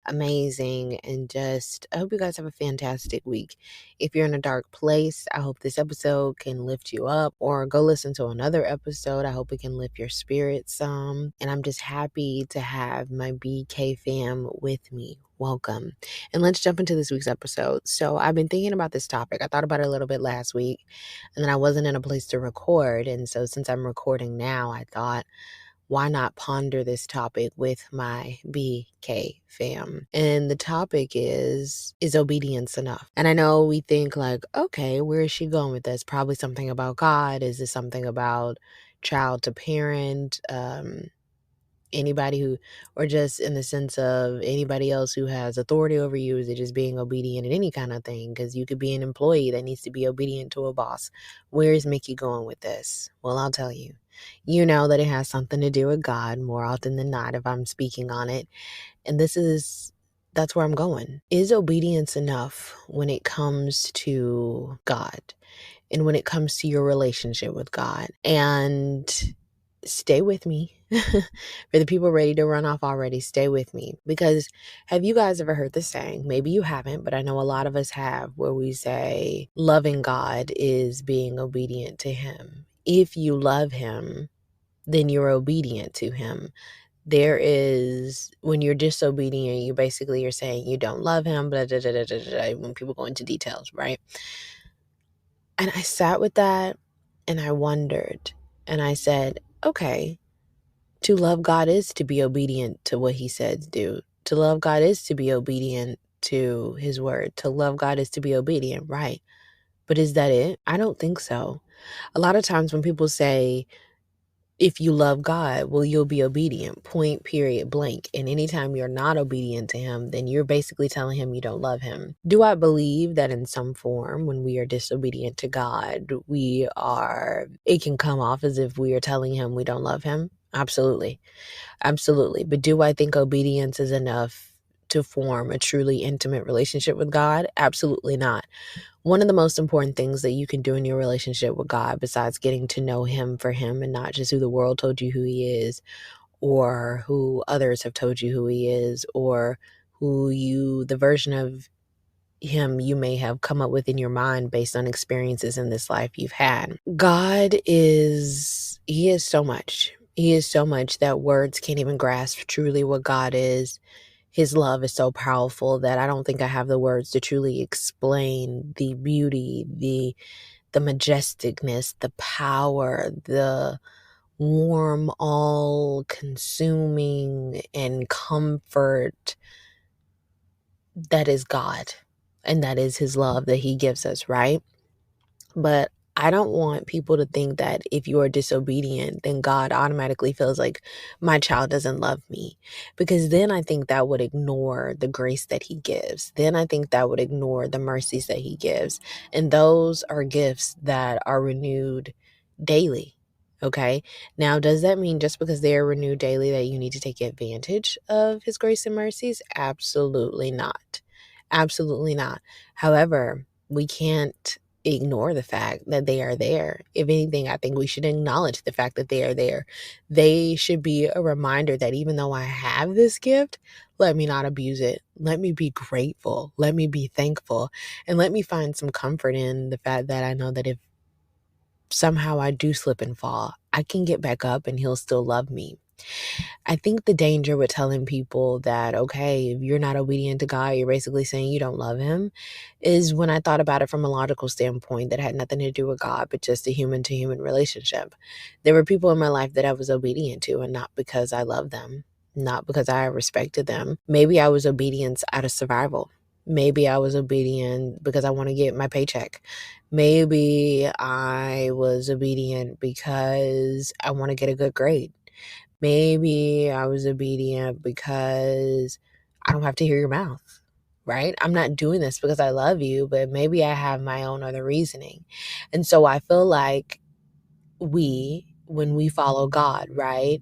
amazing, and just I hope you guys have a fantastic week. If you're in a dark place, I hope this episode can lift you up, or go listen to another episode. I hope it can lift your spirit some. And I'm just happy to have my BK fam with me. Welcome. And let's jump into this week's episode. So I've been thinking about this topic. I thought about it a little bit last week, and then I wasn't in a place to record. And so since I'm recording now, I thought, why not ponder this topic with my BK fam? And the topic is obedience enough? And I know we think like, okay, where is she going with this? Probably something about God. Is this something about child to parent? Anybody who, or just in the sense of anybody else who has authority over you? Is it just being obedient in any kind of thing? Because you could be an employee that needs to be obedient to a boss. Where is Mickey going with this? Well, I'll tell you. You know that it has something to do with God more often than not if I'm speaking on it. And that's where I'm going. Is obedience enough when it comes to God and when it comes to your relationship with God? And stay with me. For the people ready to run off already, stay with me. Because have you guys ever heard the saying? Maybe you haven't, but I know a lot of us have, where we say loving God is being obedient to Him. If you love Him, then you're obedient to Him. There is, when you're disobedient, you basically are saying you don't love Him, blah, blah, blah, blah, blah, blah, when people go into details, right? And I sat with that and I wondered, and I said, okay, to love God is to be obedient to what He said do. To love God is to be obedient to His word. To love God is to be obedient, right? But is that it? I don't think so. A lot of times when people say, if you love God, well, you'll be obedient, point, period, blank. And anytime you're not obedient to Him, then you're basically telling Him you don't love Him. Do I believe that in some form, when we are disobedient to God, it can come off as if we are telling Him we don't love Him? Absolutely. Absolutely. But do I think obedience is enough to form a truly intimate relationship with God? Absolutely not. One of the most important things that you can do in your relationship with God, besides getting to know Him for Him and not just who the world told you who He is, or who others have told you who He is, or the version of Him you may have come up with in your mind based on experiences in this life you've had. He is so much. He is so much that words can't even grasp truly what God is. His love is so powerful that I don't think I have the words to truly explain the beauty, the majesticness, the power, the warm, all-consuming and comfort that is God, and that is His love that He gives us, right? But I don't want people to think that if you are disobedient, then God automatically feels like my child doesn't love me. Because then I think that would ignore the grace that He gives. Then I think that would ignore the mercies that He gives. And those are gifts that are renewed daily. Okay. Now, does that mean just because they are renewed daily that you need to take advantage of His grace and mercies? Absolutely not. Absolutely not. However, we can't ignore the fact that they are there. If anything, I think we should acknowledge the fact that they are there. They should be a reminder that even though I have this gift, let me not abuse it. Let me be grateful. Let me be thankful. And let me find some comfort in the fact that I know that if somehow I do slip and fall, I can get back up and He'll still love me. I think the danger with telling people that, okay, if you're not obedient to God, you're basically saying you don't love Him, is when I thought about it from a logical standpoint that had nothing to do with God, but just a human to human relationship. There were people in my life that I was obedient to, and not because I loved them, not because I respected them. Maybe I was obedient out of survival. Maybe I was obedient because I want to get my paycheck. Maybe I was obedient because I want to get a good grade. Maybe I was obedient because I don't have to hear your mouth, right? I'm not doing this because I love you, but maybe I have my own other reasoning. And so I feel like when we follow God, right?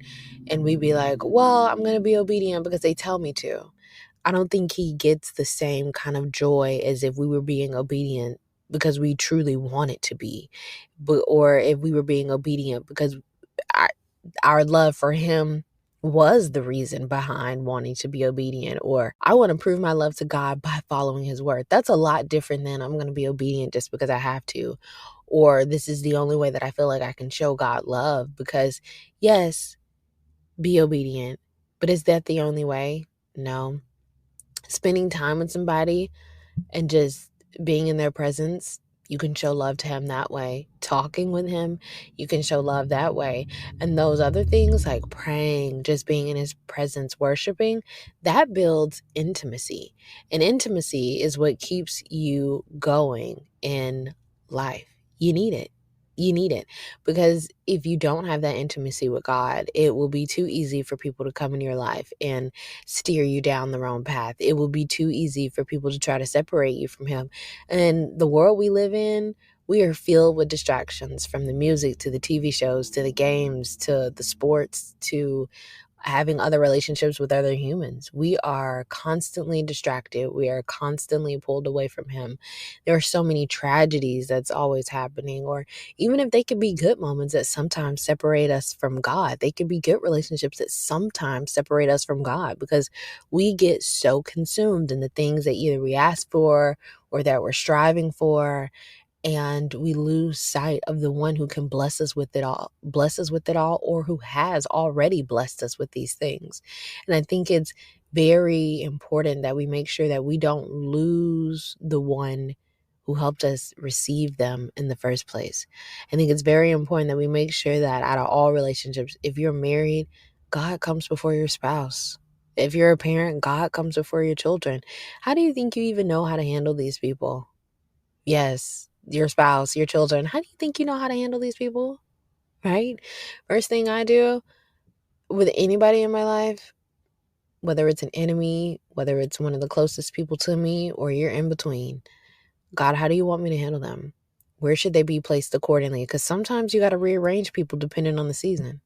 And we be like, well, I'm going to be obedient because they tell me to. I don't think He gets the same kind of joy as if we were being obedient because we truly want it to be, or if we were being obedient because our love for Him was the reason behind wanting to be obedient, or I want to prove my love to God by following his word. That's a lot different than I'm going to be obedient just because I have to, or this is the only way that I feel like I can show God love. Because yes, be obedient, but is that the only way? No. Spending time with somebody and just being in their presence, you can show love to him that way. Talking with him, you can show love that way. And those other things like praying, just being in his presence, worshiping, that builds intimacy. And intimacy is what keeps you going in life. You need it. You need it, because if you don't have that intimacy with God, it will be too easy for people to come in your life and steer you down the wrong path. It will be too easy for people to try to separate you from him. And the world we live in, we are filled with distractions, from the music to the TV shows to the games to the sports to having other relationships with other humans. We are constantly distracted. We are constantly pulled away from him. There are so many tragedies that's always happening, or even if they could be good moments that sometimes separate us from God, they could be good relationships that sometimes separate us from God, because we get so consumed in the things that either we ask for or that we're striving for, and we lose sight of the one who can bless us with it all, or who has already blessed us with these things. And I think it's very important that we make sure that we don't lose the one who helped us receive them in the first place. I think it's very important that we make sure that out of all relationships, if you're married, God comes before your spouse. If you're a parent, God comes before your children. How do you think you even know how to handle these people? Yes, your spouse, your children. How do you think you know how to handle these people? Right? First thing I do with anybody in my life, whether it's an enemy, whether it's one of the closest people to me, or you're in between, God, how do you want me to handle them? Where should they be placed accordingly? Because sometimes you got to rearrange people depending on the season.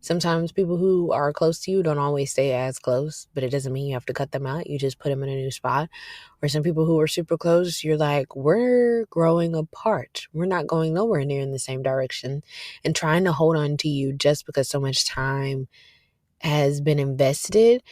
Sometimes people who are close to you don't always stay as close, but it doesn't mean you have to cut them out. You just put them in a new spot. Or some people who are super close, you're like, we're growing apart. We're not going nowhere near in the same direction. And trying to hold on to you just because so much time has been invested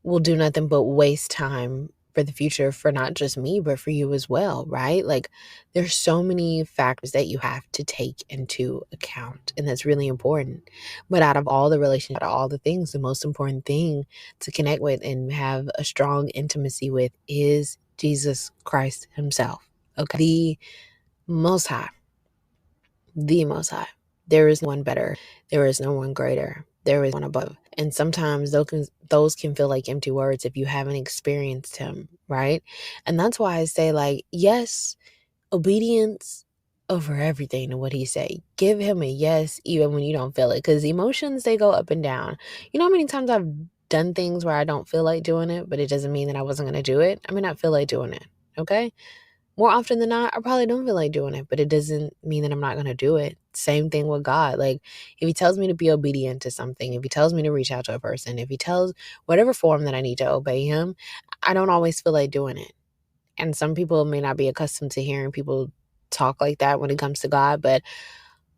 will do nothing but waste time for the future, for not just me, but for you as well, right? Like, there's so many factors that you have to take into account, and that's really important. But out of all the relationships, out of all the things, the most important thing to connect with and have a strong intimacy with is Jesus Christ himself. Okay. Most High, the Most High. There is no one better. There is no one greater. There is one above. And sometimes those can feel like empty words if you haven't experienced him, right? And that's why I say, like, yes, obedience over everything to what he say. Give him a yes even when you don't feel it, because emotions, they go up and down. You know how many times I've done things where I don't feel like doing it, but it doesn't mean that I wasn't going to do it. I may not feel like doing it, okay? More often than not, I probably don't feel like doing it, but it doesn't mean that I'm not going to do it. Same thing with God. Like, if he tells me to be obedient to something, if he tells me to reach out to a person, if he tells whatever form that I need to obey him, I don't always feel like doing it. And some people may not be accustomed to hearing people talk like that when it comes to God, but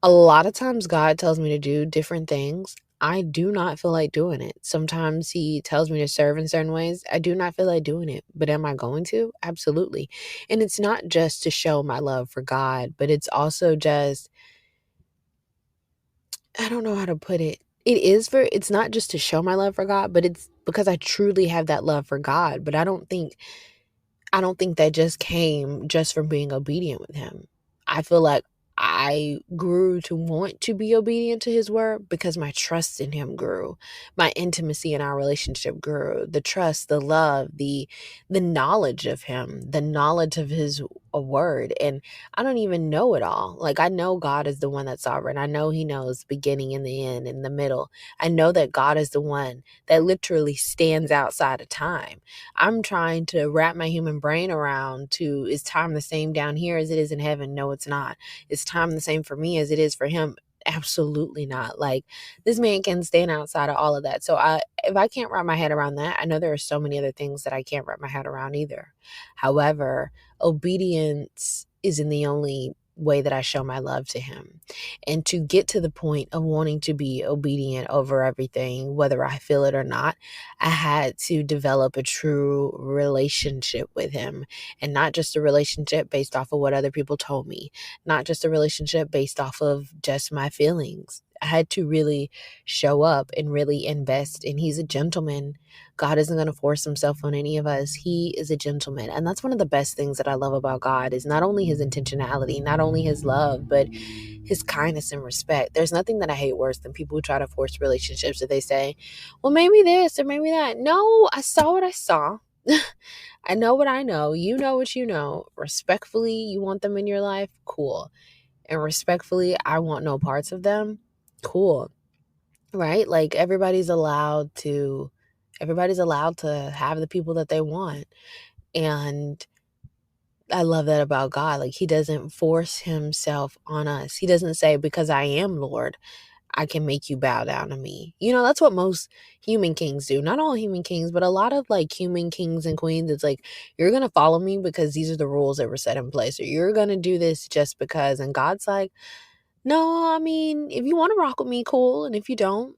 a lot of times God tells me to do different things. I do not feel like doing it. Sometimes he tells me to serve in certain ways. I do not feel like doing it. But am I going to? Absolutely. And it's not just to show my love for God, but it's also just, I don't know how to put it. It's not just to show my love for God, but it's because I truly have that love for God. But I don't think that just came just from being obedient with him. I feel like I grew to want to be obedient to his word because my trust in him grew. My intimacy in our relationship grew. The trust, the love, the knowledge of him, the knowledge of his word. And I don't even know it all. Like, I know God is the one that's sovereign. I know he knows the beginning and the end and the middle. I know that God is the one that literally stands outside of time. I'm trying to wrap my human brain around to, is time the same down here as it is in heaven? No, it's not. Is time the same for me as it is for him? Absolutely not. Like, this man can stand outside of all of that. So if I can't wrap my head around that, I know there are so many other things that I can't wrap my head around either. However, obedience isn't the only way that I show my love to him. And to get to the point of wanting to be obedient over everything, whether I feel it or not, I had to develop a true relationship with him, and not just a relationship based off of what other people told me, not just a relationship based off of just my feelings. I had to really show up and really invest. And he's a gentleman. God isn't going to force himself on any of us. He is a gentleman. And that's one of the best things that I love about God, is not only his intentionality, not only his love, but his kindness and respect. There's nothing that I hate worse than people who try to force relationships, that they say, well, maybe this or maybe that. No, I saw what I saw. I know what I know. You know what you know. Respectfully, you want them in your life? Cool. And respectfully, I want no parts of them? Cool. Right? Like everybody's allowed to have the people that they want. And I love that about God. Like, he doesn't force himself on us. He doesn't say, because I am Lord, I can make you bow down to me. That's what most human kings do. Not all human kings, but a lot of like human kings and queens. It's like, you're going to follow me because these are the rules that were set in place, or you're going to do this just because. And God's like, no, I mean, if you want to rock with me, cool. And if you don't,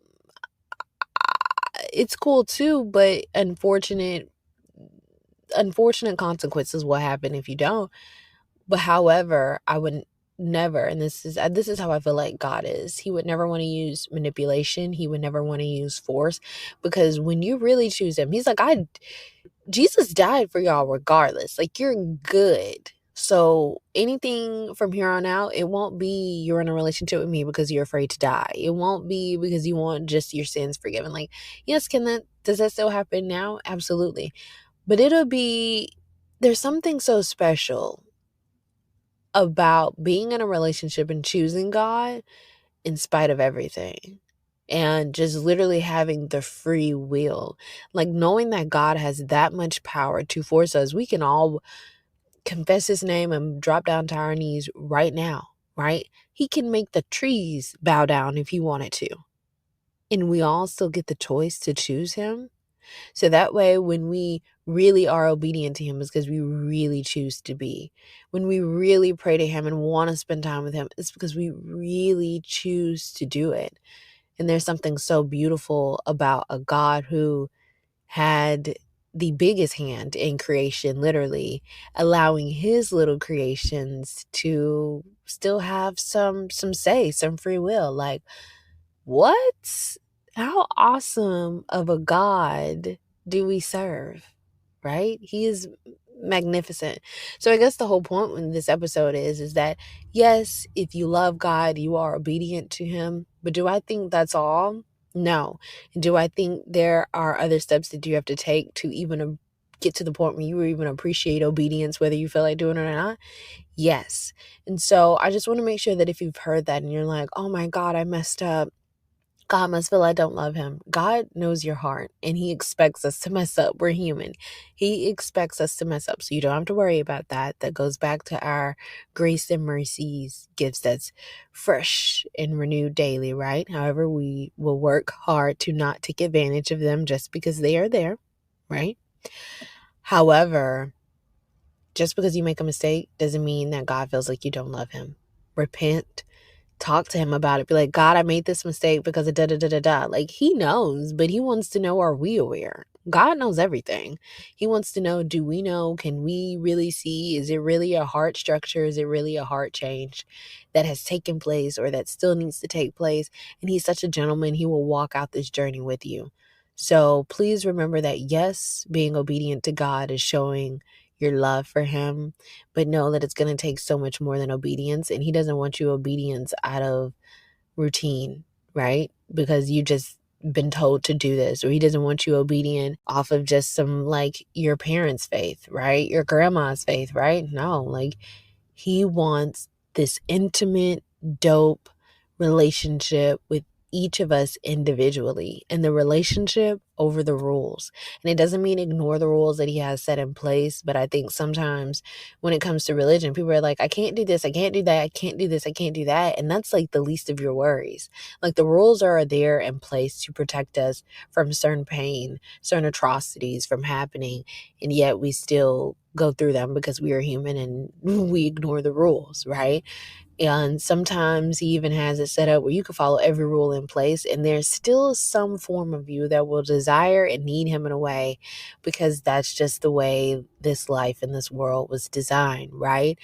it's cool too. But unfortunate consequences will happen if you don't. But however, I would never, and this is how I feel like God is. He would never want to use manipulation. He would never want to use force, because when you really choose him, he's like, Jesus died for y'all regardless. Like, you're good. So anything from here on out, it won't be you're in a relationship with me because you're afraid to die. It won't be because you want just your sins forgiven. Like, yes, does that still happen now? Absolutely. But there's something so special about being in a relationship and choosing God in spite of everything. And just literally having the free will. Like, knowing that God has that much power to force us. We can all confess his name and drop down to our knees right now, right? He can make the trees bow down if he wanted to. And we all still get the choice to choose him. So that way, when we really are obedient to him, it's because we really choose to be. When we really pray to him and want to spend time with him, it's because we really choose to do it. And there's something so beautiful about a God who had the biggest hand in creation, literally allowing his little creations to still have some say, some free will. Like, what? How awesome of a God do we serve, right? He is magnificent. So I guess the whole point in this episode is that, yes, if you love God, you are obedient to him. But do I think that's all? No. Do I think there are other steps that you have to take to even get to the point where you even appreciate obedience, whether you feel like doing it or not? Yes. And so I just want to make sure that if you've heard that and you're like, oh my God, I messed up, God must feel I don't love him. God knows your heart, and he expects us to mess up. We're human. He expects us to mess up. So you don't have to worry about that. That goes back to our grace and mercies gifts that's fresh and renewed daily, right? However, we will work hard to not take advantage of them just because they are there, right? However, just because you make a mistake doesn't mean that God feels like you don't love him. Repent. Talk to him about it. Be like, God, I made this mistake because of da da da da da. Like, he knows, but he wants to know, are we aware? God knows everything. He wants to know, do we know? Can we really see? Is it really a heart structure? Is it really a heart change that has taken place or that still needs to take place? And he's such a gentleman. He will walk out this journey with you. So please remember that, yes, being obedient to God is showing your love for him, but know that it's going to take so much more than obedience. And he doesn't want you obedience out of routine, right? Because you just been told to do this, or he doesn't want you obedient off of just some, like, your parents' faith, right? Your grandma's faith, right? No, like, he wants this intimate, dope relationship with each of us individually and the relationship over the rules. And it doesn't mean ignore the rules that he has set in place, but I think sometimes when it comes to religion, people are like, I can't do this, I can't do that, I can't do this, I can't do that. And that's like the least of your worries. Like the rules are there in place to protect us from certain pain, certain atrocities from happening, and yet we still go through them because we are human and we ignore the rules, right? And sometimes he even has it set up where you can follow every rule in place, and there's still some form of you that will desire and need him in a way, because that's just the way this life and this world was designed, right?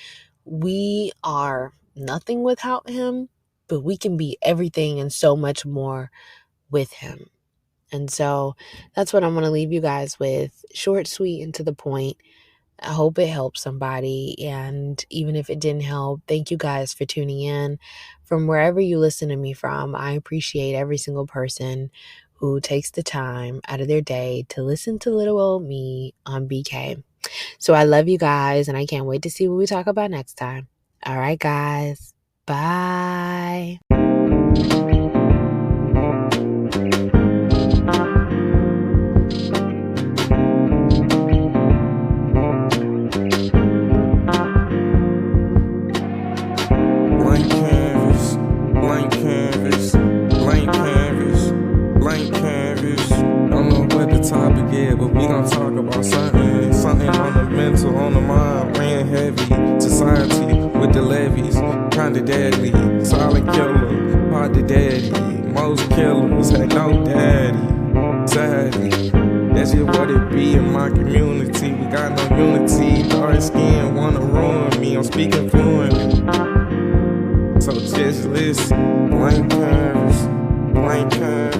We are nothing without him, but we can be everything and so much more with him. And so that's what I'm going to leave you guys with. Short, sweet, and to the point. I hope it helps somebody. And even if it didn't help, thank you guys for tuning in from wherever you listen to me from. I appreciate every single person who takes the time out of their day to listen to little old me on BK. So I love you guys, and I can't wait to see what we talk about next time. All right, guys. Bye. Blank canvas, blank canvas, blank canvas, blank canvas. Don't know what the topic is, but we gon' talk about something on the mental, on the mind, weighing heavy. Society with the levies, kinda deadly. Silent killer, hard to daddy. Most killers had no daddy. Sadly, that's just what it be in my community. We got no unity. Dark skin wanna ruin me. I'm speaking fluently. So just listen, blank canvas, blank canvas.